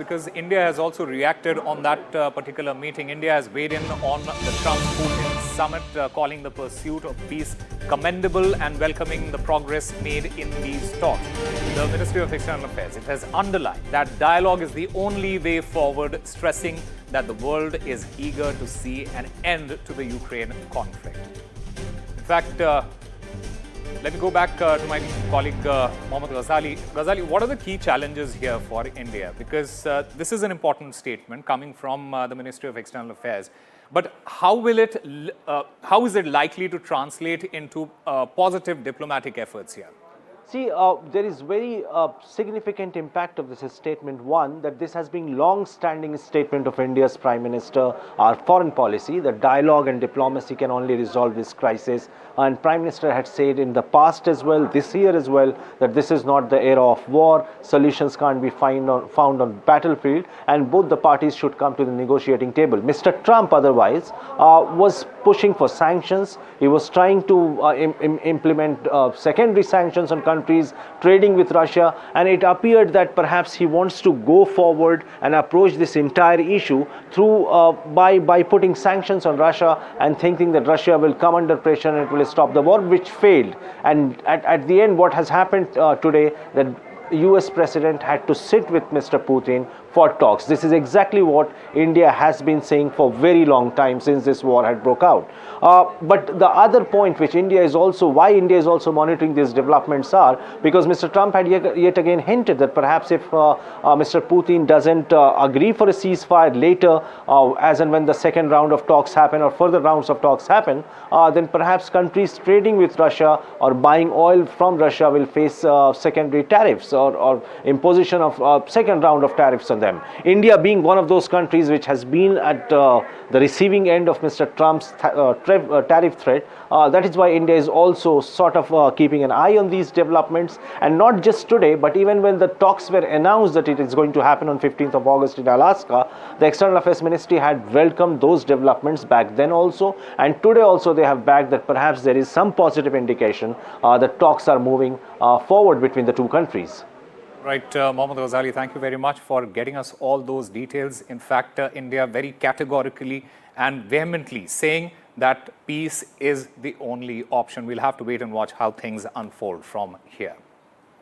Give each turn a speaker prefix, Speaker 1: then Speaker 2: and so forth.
Speaker 1: Because India has also reacted on that particular meeting. India has weighed in on the Trump Putin Summit, calling the pursuit of peace commendable and welcoming the progress made in these talks. The Ministry of External Affairs, it has underlined that dialogue is the only way forward, stressing that the world is eager to see an end to the Ukraine conflict. In fact, let me go back to my colleague Mohammad Ghazali. Ghazali, what are the key challenges here for India? Because this is an important statement coming from the Ministry of External Affairs. But how is it likely to translate into positive diplomatic efforts here?
Speaker 2: See, there is very significant impact of this statement. One, that this has been long-standing statement of India's Prime Minister, our foreign policy, that dialogue and diplomacy can only resolve this crisis. And Prime Minister had said in the past as well, this year as well, that this is not the era of war. Solutions can't be found on battlefield, and both the parties should come to the negotiating table. Mr. Trump, otherwise, was pushing for sanctions. He was trying to implement secondary sanctions on countries trading with Russia, and it appeared that perhaps he wants to go forward and approach this entire issue through by putting sanctions on Russia and thinking that Russia will come under pressure and it will stop the war, which failed. And at the end, what has happened today, that US President had to sit with Mr. Putin for talks. This is exactly what India has been saying for a very long time since this war had broke out. But the other point why India is also monitoring these developments are because Mr. Trump had yet again hinted that perhaps if Mr. Putin doesn't agree for a ceasefire later, as and when the second round of talks happen or further rounds of talks happen, then perhaps countries trading with Russia or buying oil from Russia will face secondary tariffs or imposition of second round of tariffs on them. India being one of those countries which has been at the receiving end of Mr. Trump's tariff threat, that is why India is also sort of keeping an eye on these developments, and not just today, but even when the talks were announced that it is going to happen on 15th of August in Alaska, the External Affairs Ministry had welcomed those developments back then also, and today also they have backed that perhaps there is some positive indication that talks are moving forward between the two countries.
Speaker 1: Right, Mohammad Ghazali, thank you very much for getting us all those details. In fact, India very categorically and vehemently saying that peace is the only option. We'll have to wait and watch how things unfold from here.